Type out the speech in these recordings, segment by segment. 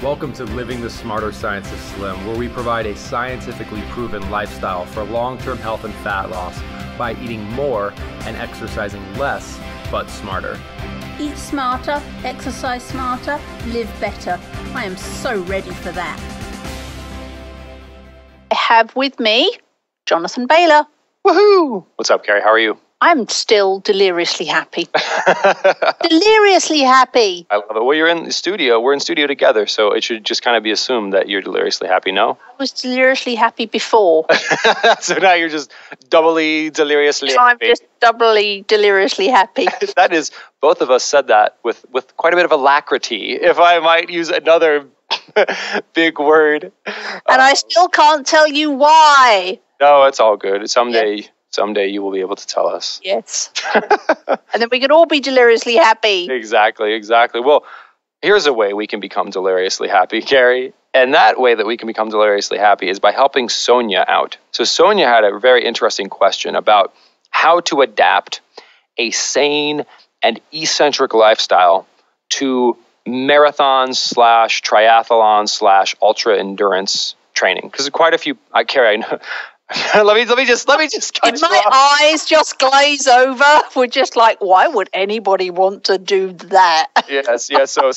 Welcome to Living the Smarter Science of Slim, where we provide a scientifically proven lifestyle for long-term health and fat loss by eating more and exercising less, but smarter. Eat smarter, exercise smarter, live better. I am so ready for that. I have with me Jonathan Bailor. Woohoo! What's up, Carrie? How are you? I'm still deliriously happy. Deliriously happy. I love it. Well, you're in the studio. We're in studio together, so it should just kind of be assumed that you're deliriously happy, no? I was deliriously happy before. So now you're just doubly deliriously happy. I'm just doubly deliriously happy. That is, both of us said that with quite a bit of alacrity, if I might use another big word. And I still can't tell you why. No, it's all good. Someday you will be able to tell us. Yes. And then we can all be deliriously happy. Exactly. Well, here's a way we can become deliriously happy, Carrie. And that way that we can become deliriously happy is by helping Sonia out. So Sonia had a very interesting question about how to adapt a sane and eccentric lifestyle to marathons / triathlon / ultra endurance training. Because quite a few, Carrie, I know. let me just cut Did my eyes just glaze over? We're just like, why would anybody want to do that? Yes. So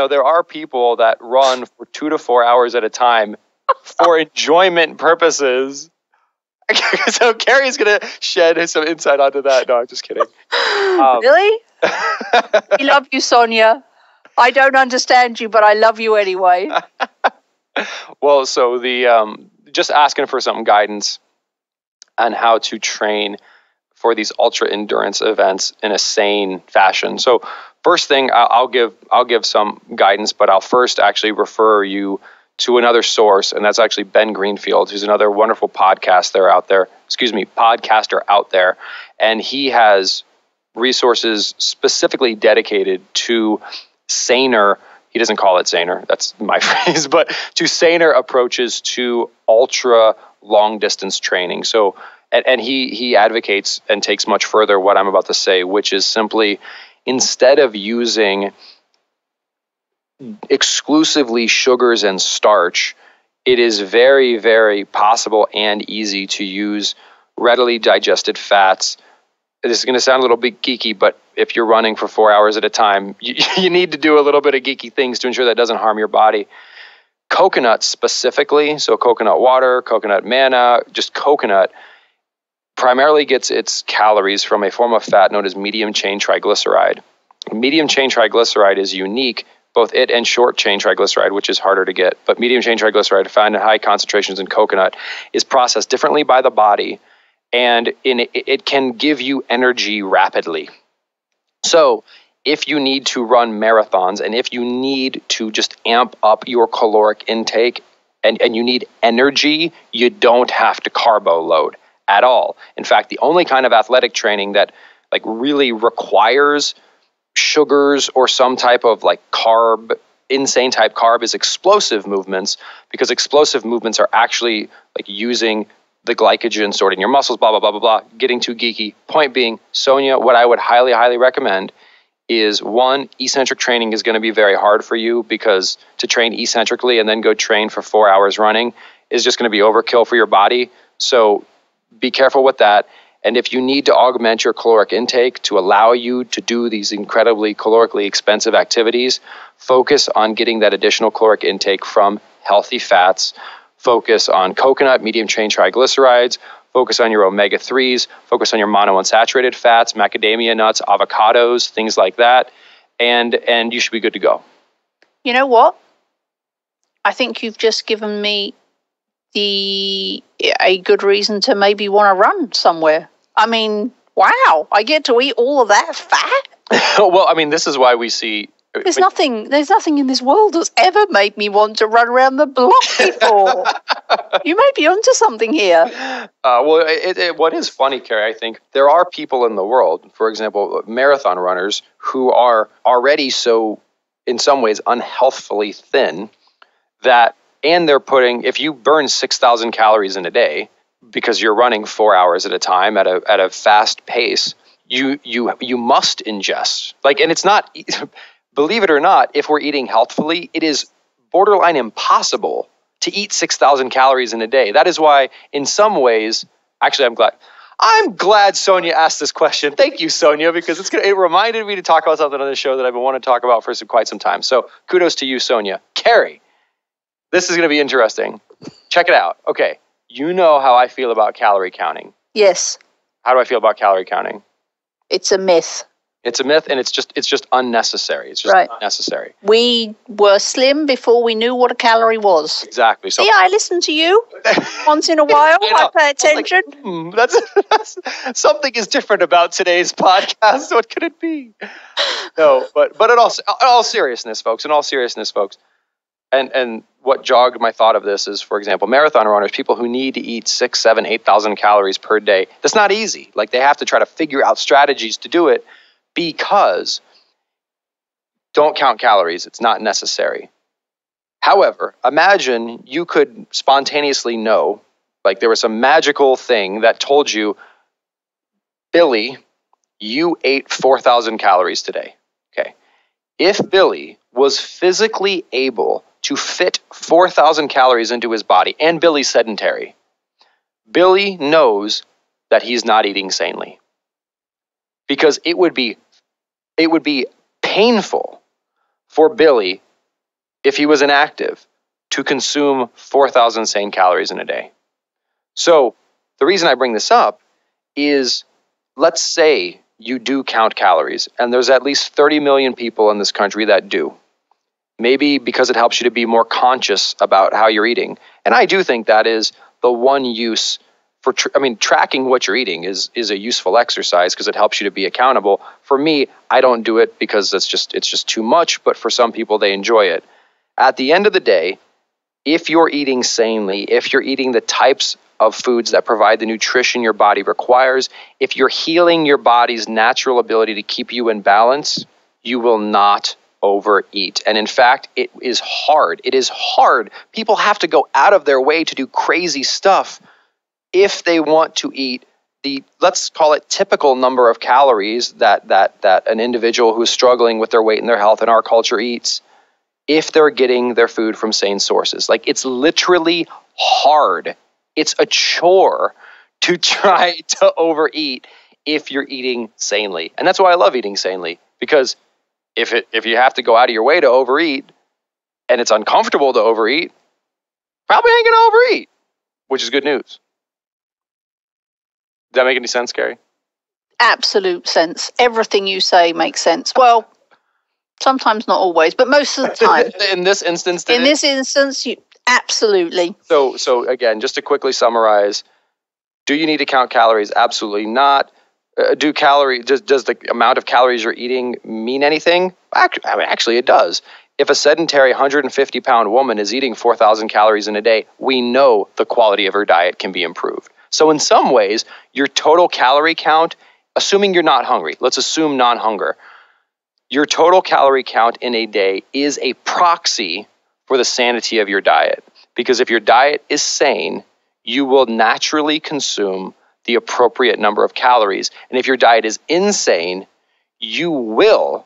there are people that run for 2 to 4 hours at a time for enjoyment purposes. So Carrie's gonna shed some insight onto that. No, I'm just kidding. Really? We love you, Sonia. I don't understand you, but I love you anyway. Well, so just asking for some guidance on how to train for these ultra endurance events in a sane fashion. So first thing, I'll give some guidance, but I'll first actually refer you to another source, and that's actually Ben Greenfield, who's another wonderful podcaster out there, and he has resources specifically dedicated to saner. He doesn't call it saner, that's my phrase, but to saner approaches to ultra long distance training. So, and he advocates and takes much further what I'm about to say, which is simply instead of using exclusively sugars and starch, it is very, very possible and easy to use readily digested fats. This is going to sound a little bit geeky, but if you're running for 4 hours at a time, you need to do a little bit of geeky things to ensure that doesn't harm your body. Coconut specifically, so coconut water, coconut manna, just coconut, primarily gets its calories from a form of fat known as medium chain triglyceride. Medium chain triglyceride is unique, both it and short chain triglyceride, which is harder to get, but medium chain triglyceride found in high concentrations in coconut is processed differently by the body, and it can give you energy rapidly. So if you need to run marathons and if you need to just amp up your caloric intake and you need energy, you don't have to carbo load at all. In fact, the only kind of athletic training that really requires sugars or some type of insane type carb is explosive movements, because explosive movements are actually using the glycogen stored in your muscles, blah, blah, blah, blah, blah. Getting too geeky. Point being, Sonia, what I would highly, highly recommend is, one, eccentric training is going to be very hard for you, because to train eccentrically and then go train for 4 hours running is just going to be overkill for your body. So be careful with that. And if you need to augment your caloric intake to allow you to do these incredibly calorically expensive activities, focus on getting that additional caloric intake from healthy fats. Focus on coconut, medium chain triglycerides, focus on your omega-3s, focus on your monounsaturated fats, macadamia nuts, avocados, things like that, and you should be good to go. You know what? I think you've just given me a good reason to maybe want to run somewhere. I mean, wow, I get to eat all of that fat? Well, I mean, this is why we see... There's nothing in this world that's ever made me want to run around the block before. You may be onto something here. What is funny, Carrie, I think there are people in the world, for example, marathon runners, who are already so, in some ways, unhealthfully thin that, and they're if you burn 6,000 calories in a day because you're running 4 hours at a time at a fast pace, you must ingest. And it's not... Believe it or not, if we're eating healthfully, it is borderline impossible to eat 6,000 calories in a day. That is why, in some ways, actually, I'm glad Sonia asked this question. Thank you, Sonia, because it reminded me to talk about something on the show that I've been wanting to talk about for quite some time. So kudos to you, Sonia. Carrie, this is going to be interesting. Check it out. Okay, you know how I feel about calorie counting. Yes. How do I feel about calorie counting? It's a myth. It's a myth, and it's just unnecessary. It's just unnecessary. We were slim before we knew what a calorie was. Exactly. So yeah, I listen to you once in a while. I pay attention. That's something is different about today's podcast. What could it be? No, but in all seriousness, folks. And what jogged my thought of this is, for example, marathon runners, people who need to eat 6,000, 7,000, 8,000 calories per day. That's not easy. Like, they have to try to figure out strategies to do it. Because don't count calories. It's not necessary. However, imagine you could spontaneously know, like there was some magical thing that told you, Billy, you ate 4,000 calories today. Okay. If Billy was physically able to fit 4,000 calories into his body, and Billy's sedentary, Billy knows that he's not eating sanely. Because it would be painful for Billy, if he was inactive, to consume 4,000 sane calories in a day. So the reason I bring this up is, let's say you do count calories, and there's at least 30 million people in this country that do. Maybe because it helps you to be more conscious about how you're eating. And I do think that is the one use for, tracking what you're eating is a useful exercise because it helps you to be accountable. For me, I don't do it because it's just too much, but for some people, they enjoy it. At the end of the day, if you're eating sanely, if you're eating the types of foods that provide the nutrition your body requires, if you're healing your body's natural ability to keep you in balance, you will not overeat. And in fact, it is hard. It is hard. People have to go out of their way to do crazy stuff if they want to eat the, let's call it, typical number of calories that an individual who's struggling with their weight and their health in our culture eats, if they're getting their food from sane sources. Like, it's literally hard. It's a chore to try to overeat if you're eating sanely. And that's why I love eating sanely, because if you have to go out of your way to overeat, and it's uncomfortable to overeat, probably ain't gonna overeat, which is good news. Does that make any sense, Carrie? Absolute sense. Everything you say makes sense. Well, sometimes not always, but most of the time. In this instance, you absolutely. So again, just to quickly summarize, do you need to count calories? Absolutely not. Does the amount of calories you're eating mean anything? Actually, it does. If a sedentary 150-pound woman is eating 4,000 calories in a day, we know the quality of her diet can be improved. So in some ways, your total calorie count, assuming you're not hungry, let's assume non-hunger, your total calorie count in a day is a proxy for the sanity of your diet. Because if your diet is sane, you will naturally consume the appropriate number of calories. And if your diet is insane, you will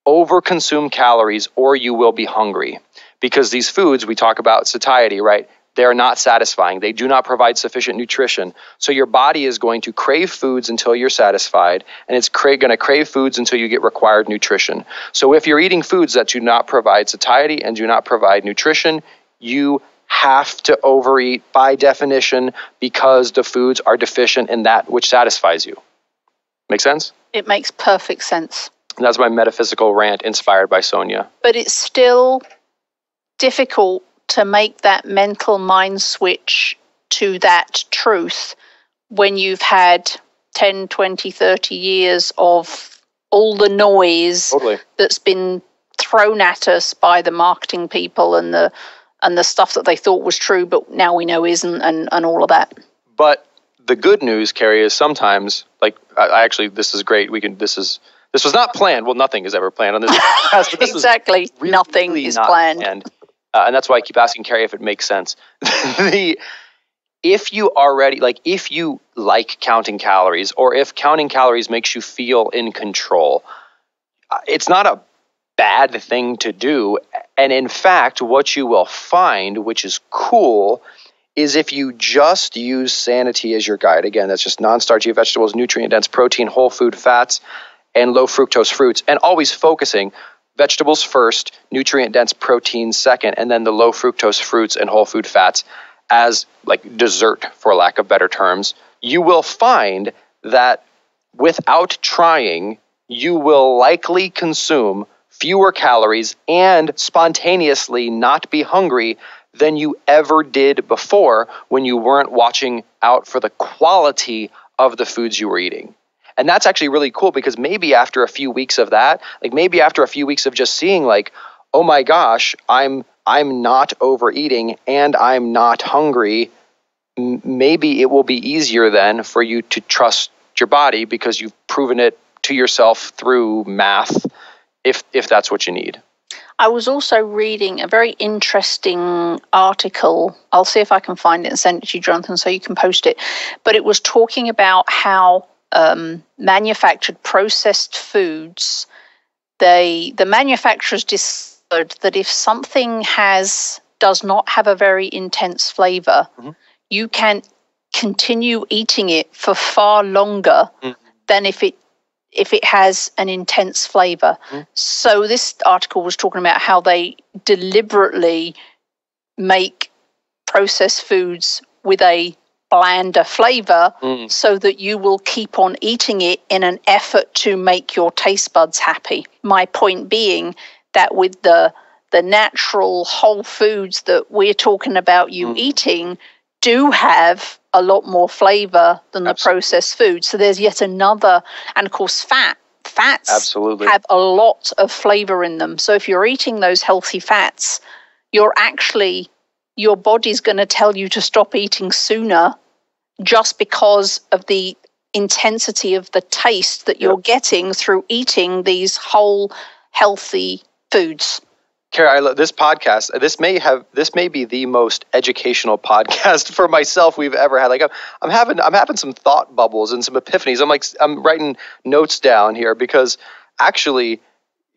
overconsume calories or you will be hungry. Because these foods, we talk about satiety, right? They're not satisfying. They do not provide sufficient nutrition. So your body is going to crave foods until you're satisfied, and it's going to crave foods until you get required nutrition. So if you're eating foods that do not provide satiety and do not provide nutrition, you have to overeat by definition because the foods are deficient in that which satisfies you. Make sense? It makes perfect sense. And that's my metaphysical rant inspired by Sonia. But it's still difficult to make that mental mind switch to that truth when you've had 10, 20, 30 years of all the noise that's been thrown at us by the marketing people and the stuff that they thought was true, but now we know isn't, and all of that. But the good news, Carrie, is sometimes, like, I actually, this is great. This was not planned. Well, nothing is ever planned on this podcast. But this exactly. Really, nothing really is planned. And that's why I keep asking Carrie if it makes sense. If you like counting calories, or if counting calories makes you feel in control, it's not a bad thing to do. And in fact, what you will find, which is cool, is if you just use Sanity as your guide, again, that's just non-starchy vegetables, nutrient-dense protein, whole food fats, and low fructose fruits, and always focusing vegetables first, nutrient-dense protein second, and then the low fructose fruits and whole food fats as like dessert, for lack of better terms, you will find that without trying, you will likely consume fewer calories and spontaneously not be hungry than you ever did before when you weren't watching out for the quality of the foods you were eating. And that's actually really cool, because maybe after a few weeks of that, like maybe after a few weeks of just seeing like, oh my gosh, I'm not overeating and I'm not hungry, maybe it will be easier then for you to trust your body because you've proven it to yourself through math, if that's what you need. I was also reading a very interesting article. I'll see if I can find it and send it to you, Jonathan, so you can post it. But it was talking about how manufactured processed foods, the manufacturers discovered that if something does not have a very intense flavor, you can continue eating it for far longer than if it has an intense flavor. So this article was talking about how they deliberately make processed foods with a blander flavor so that you will keep on eating it in an effort to make your taste buds happy. My point being that with the natural whole foods that we're talking about you eating do have a lot more flavor than the processed food. So there's yet another, and of course fats have a lot of flavor in them. So if you're eating those healthy fats, your body's going to tell you to stop eating sooner just because of the intensity of the taste that you're getting through eating these whole healthy foods. Carrie, I love this podcast. This may be the most educational podcast for myself we've ever had. Like I'm having some thought bubbles and some epiphanies. I'm writing notes down here because actually,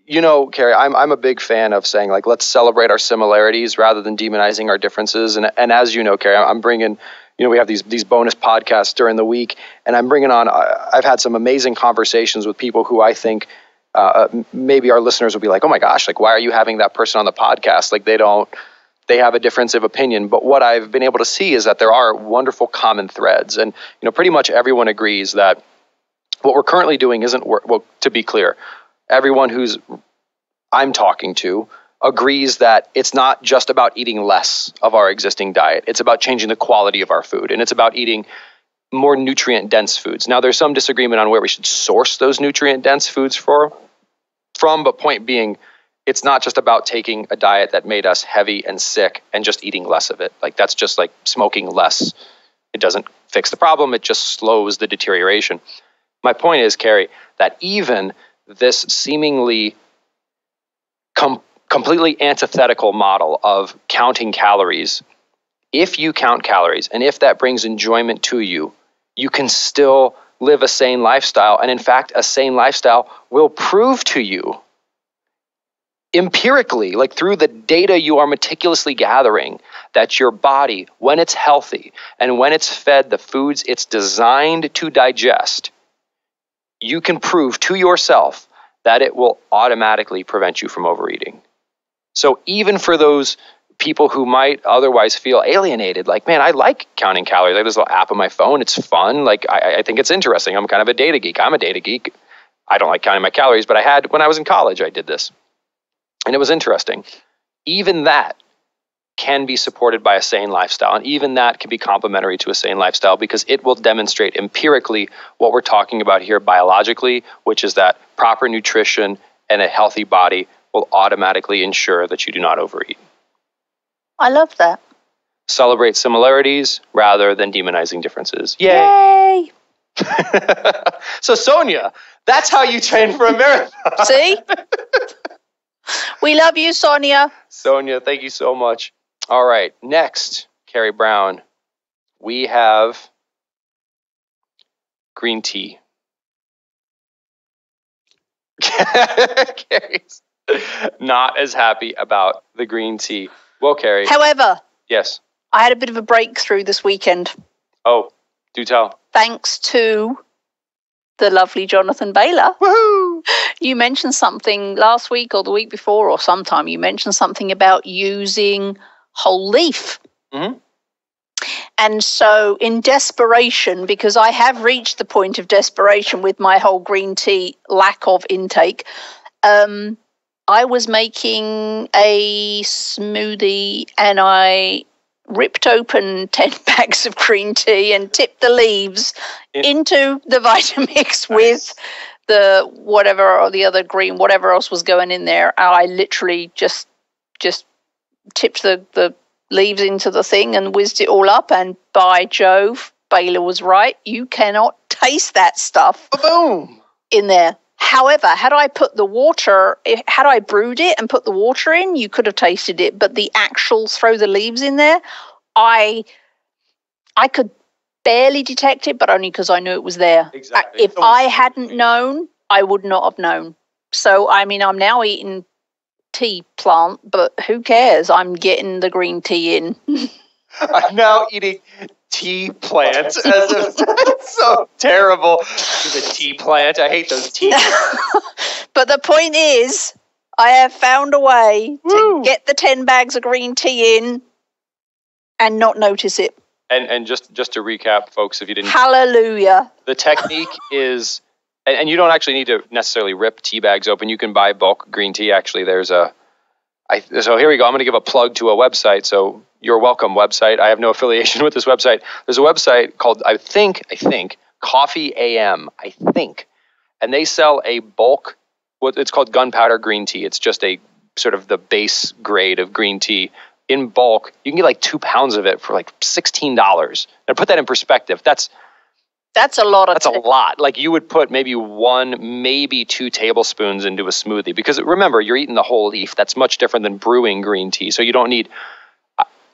you know, Carrie, I'm a big fan of saying like let's celebrate our similarities rather than demonizing our differences. And as you know, Carrie, I'm bringing, you know, we have these bonus podcasts during the week, and I'm bringing on. I've had some amazing conversations with people who I think. Maybe our listeners will be like, oh my gosh, like, why are you having that person on the podcast? Like they have a difference of opinion. But what I've been able to see is that there are wonderful common threads. And, you know, pretty much everyone agrees that what we're currently doing isn't work. Well, to be clear, everyone who's I'm talking to agrees that it's not just about eating less of our existing diet. It's about changing the quality of our food. And it's about eating more nutrient-dense foods. Now, there's some disagreement on where we should source those nutrient-dense foods from, but point being, it's not just about taking a diet that made us heavy and sick and just eating less of it. Like that's just like smoking less. It doesn't fix the problem. It just slows the deterioration. My point is, Carrie, that even this seemingly completely antithetical model of counting calories, if you count calories and if that brings enjoyment to you, you can still live a sane lifestyle. And in fact, a sane lifestyle will prove to you empirically, like through the data you are meticulously gathering, that your body, when it's healthy and when it's fed the foods it's designed to digest, you can prove to yourself that it will automatically prevent you from overeating. So even for those people who might otherwise feel alienated, like, man, I like counting calories. Like this little app on my phone. It's fun. Like, I think it's interesting. I'm kind of a data geek. I'm a data geek. I don't like counting my calories, but when I was in college, I did this. And it was interesting. Even that can be supported by a sane lifestyle. And even that can be complementary to a sane lifestyle because it will demonstrate empirically what we're talking about here biologically, which is that proper nutrition and a healthy body will automatically ensure that you do not overeat. I love that. Celebrate similarities rather than demonizing differences. Yay! So Sonia, that's how you train for a marathon. See? We love you, Sonia. Sonia, thank you so much. All right, next, Carrie Brown, we have green tea. Carrie's not as happy about the green tea. Well, Carrie. However, Yes. I had a bit of a breakthrough this weekend. Oh, do tell. Thanks to the lovely Jonathan Bailor. Woohoo! You mentioned something last week or the week before or sometime. You mentioned something about using whole leaf. Mm-hmm. And so in desperation, because I have reached the point of desperation with my whole green tea lack of intake, I was making a smoothie and I ripped open 10 bags of green tea and tipped the leaves into the Vitamix with the whatever or the other green, whatever else was going in there. I literally just tipped the leaves into the thing and whizzed it all up. And by Jove, Bailor was right. You cannot taste that stuff Boom! in there. However, had I brewed it and put the water in, you could have tasted it. But the actual throw the leaves in there, I could barely detect it, but only because I knew it was there. Exactly. If I hadn't known, I would not have known. So, I mean, I'm now eating tea plant, but who cares? I'm getting the green tea in. I'm now eating tea plants. As if that's so terrible. It's a tea plant. I hate those tea plants. But the point is, I have found a way to get the 10 bags of green tea in and not notice it. And just to recap, folks, if you didn't... Hallelujah. The technique is... And you don't actually need to necessarily rip tea bags open. You can buy bulk green tea. Actually, so here we go. I'm going to give a plug to a website. So you're welcome, website. I have no affiliation with this website. There's a website called, I think, Coffee AM, I think. And they sell a bulk, it's called gunpowder green tea. It's just a sort of the base grade of green tea in bulk. You can get like 2 pounds of it for like $16. And put that in perspective. That's a lot of That's a lot. Like you would put maybe 1, maybe 2 tablespoons into a smoothie. Because remember, you're eating the whole leaf. That's much different than brewing green tea. So you don't need,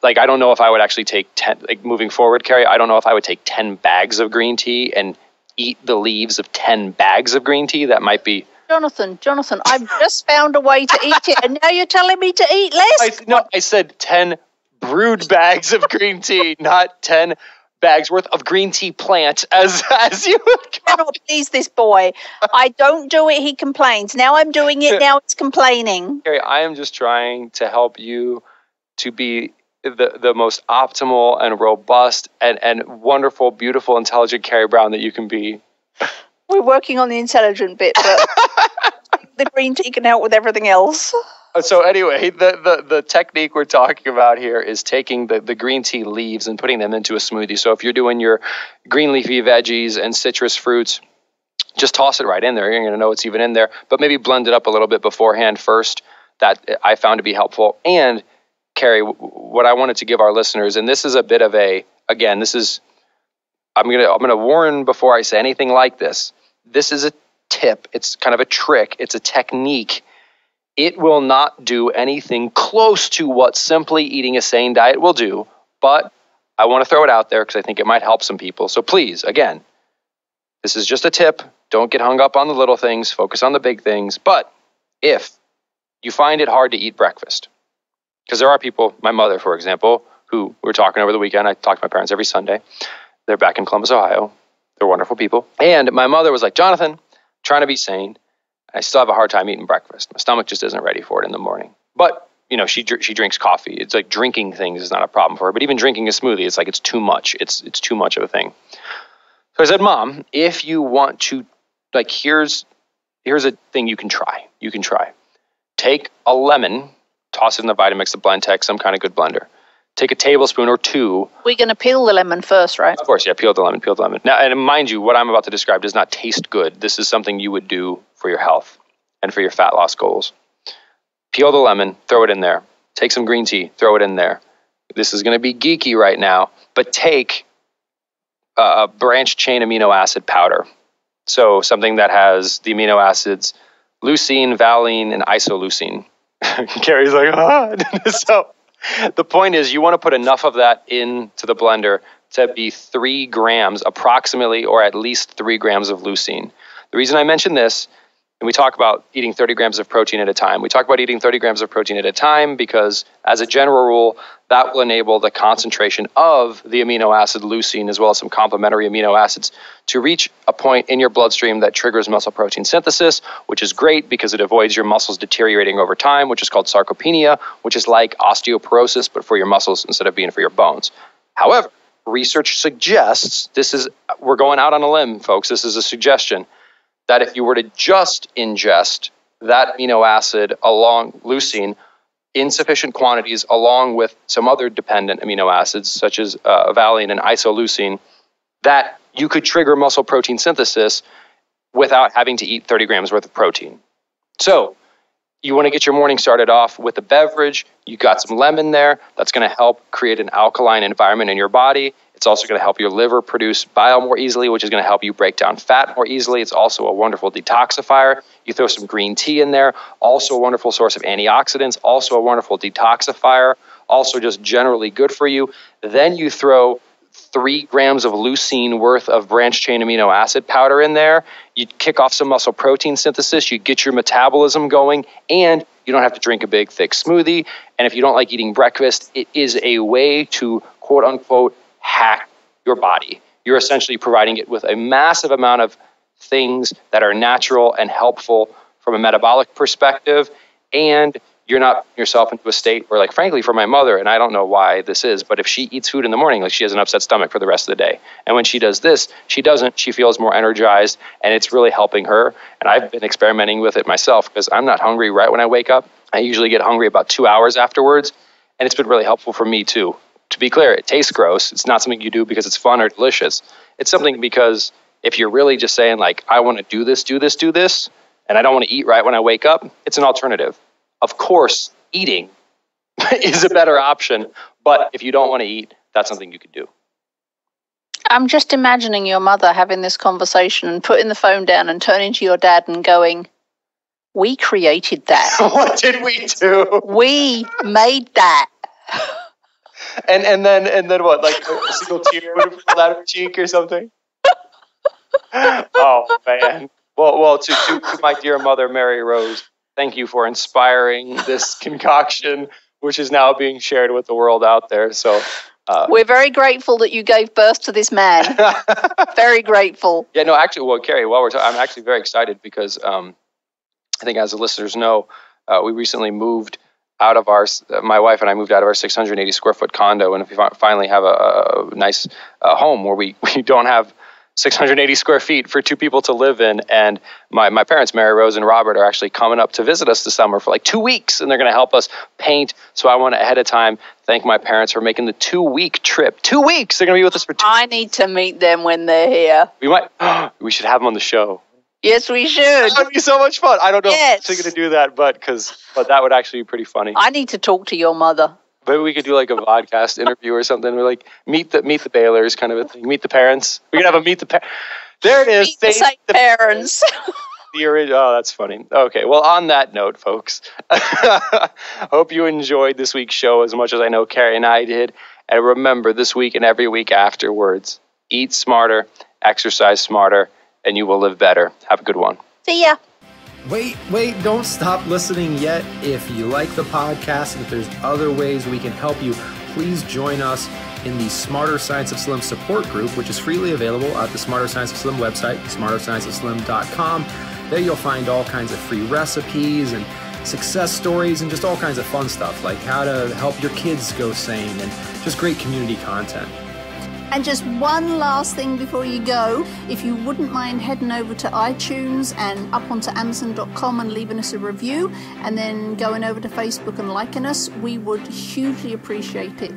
I don't know if I would actually take 10, moving forward, Carrie, I don't know if I would take 10 bags of green tea and eat the leaves of 10 bags of green tea. That might be... Jonathan, I've just found a way to eat it. And now you're telling me to eat less? I said 10 brewed bags of green tea, not 10 bags worth of green tea plant, as you would call it. Cannot please this boy. I don't do it, he complains. Now I'm doing it, now it's complaining. Carrie, I am just trying to help you to be the most optimal and robust and wonderful, beautiful, intelligent Carrie Brown that you can be. We're working on the intelligent bit, but the green tea can help with everything else. So anyway, the technique we're talking about here is taking the green tea leaves and putting them into a smoothie. So if you're doing your green leafy veggies and citrus fruits, just toss it right in there. You're going to know it's even in there. But maybe blend it up a little bit beforehand first. That I found to be helpful. And Carrie, what I wanted to give our listeners, and this is a bit of a, again, this is, I'm gonna warn before I say anything like this. This is a tip. It's kind of a trick. It's a technique. It will not do anything close to what simply eating a sane diet will do, but I want to throw it out there because I think it might help some people. So please, again, this is just a tip. Don't get hung up on the little things. Focus on the big things. But if you find it hard to eat breakfast, because there are people, my mother, for example, who we were talking over the weekend. I talk to my parents every Sunday. They're back in Columbus, Ohio. They're wonderful people. And my mother was like, Jonathan, trying to be sane. I still have a hard time eating breakfast. My stomach just isn't ready for it in the morning. But, you know, she drinks coffee. It's like drinking things is not a problem for her. But even drinking a smoothie, it's like it's too much. It's too much of a thing. So I said, Mom, if you want to, like, here's a thing you can try. You can try. Take a lemon, toss it in the Vitamix, the Blendtec, some kind of good blender. Take a tablespoon or 2. We're going to peel the lemon first, right? Of course, yeah, peel the lemon. Now, and mind you, what I'm about to describe does not taste good. This is something you would do for your health and for your fat loss goals. Peel the lemon, throw it in there. Take some green tea, throw it in there. This is going to be geeky right now, but take a branched chain amino acid powder. So something that has the amino acids leucine, valine, and isoleucine. Carrie's like, ah. So the point is you want to put enough of that into the blender to be 3 grams approximately, or at least 3 grams of leucine. The reason I mention this And we talk about eating 30 grams of protein at a time. We talk about eating 30 grams of protein at a time because, as a general rule, that will enable the concentration of the amino acid leucine, as well as some complementary amino acids, to reach a point in your bloodstream that triggers muscle protein synthesis, which is great because it avoids your muscles deteriorating over time, which is called sarcopenia, which is like osteoporosis, but for your muscles instead of being for your bones. However, research suggests, we're going out on a limb, folks, this is a suggestion, that if you were to just ingest that amino acid along leucine in sufficient quantities along with some other dependent amino acids such as valine and isoleucine, that you could trigger muscle protein synthesis without having to eat 30 grams worth of protein. So you want to get your morning started off with a beverage. You got some lemon there. That's going to help create an alkaline environment in your body. It's also going to help your liver produce bile more easily, which is going to help you break down fat more easily. It's also a wonderful detoxifier. You throw some green tea in there, also a wonderful source of antioxidants, also a wonderful detoxifier, also just generally good for you. Then you throw 3 grams of leucine worth of branched chain amino acid powder in there. You kick off some muscle protein synthesis. You get your metabolism going, and you don't have to drink a big, thick smoothie. And if you don't like eating breakfast, it is a way to, quote unquote, hack your body. You're essentially providing it with a massive amount of things that are natural and helpful from a metabolic perspective, and you're not putting yourself into a state where, like, frankly, for my mother, and I don't know why this is, but if she eats food in the morning, like, she has an upset stomach for the rest of the day. And when she does this, she doesn't. She feels more energized, and it's really helping her. And I've been experimenting with it myself because I'm not hungry right when I wake up. I usually get hungry about 2 hours afterwards, and it's been really helpful for me too. To be clear, it tastes gross. It's not something you do because it's fun or delicious. It's something because if you're really just saying, like, I want to do this, and I don't want to eat right when I wake up, it's an alternative. Of course, eating is a better option, but if you don't want to eat, that's something you could do. I'm just imagining your mother having this conversation and putting the phone down and turning to your dad and going, "We created that." What did we do? We made that. And then what? Like a single tear would have fall out of her cheek or something? Oh, man. Well, to my dear mother, Mary Rose, thank you for inspiring this concoction, which is now being shared with the world out there. So we're very grateful that you gave birth to this man. Very grateful. Yeah, no, actually, well, Carrie, while we're talking, I'm actually very excited because I think, as the listeners know, we recently moved out of my wife and I moved out of our 680 square foot condo, and we finally have a nice home where we don't have 680 square feet for 2 people to live in. And my parents, Mary Rose and Robert, are actually coming up to visit us this summer for like 2 weeks, and they're going to help us paint. So I want to, ahead of time, thank my parents for making the 2-week trip. 2 weeks! They're going to be with us for 2 weeks. I need to meet them when they're here. We should have them on the show. Yes, we should. That would be so much fun. I don't know if they're going to do that, but that would actually be pretty funny. I need to talk to your mother. Maybe we could do like a podcast interview or something. We're like, meet the Bailors kind of a thing. Meet the parents. We could have a meet the parents. There it is. Meet the same parents. The original. Oh, that's funny. Okay. Well, on that note, folks, hope you enjoyed this week's show as much as I know Carrie and I did. And remember, this week and every week afterwards, eat smarter, exercise smarter, and you will live better. Have a good one. See ya. Wait, don't stop listening yet. If you like the podcast and if there's other ways we can help you, please join us in the Smarter Science of Slim support group, which is freely available at the Smarter Science of Slim website, smarterscienceofslim.com. There you'll find all kinds of free recipes and success stories and just all kinds of fun stuff, like how to help your kids go sane and just great community content. And just one last thing before you go, if you wouldn't mind heading over to iTunes and up onto Amazon.com and leaving us a review, and then going over to Facebook and liking us, we would hugely appreciate it.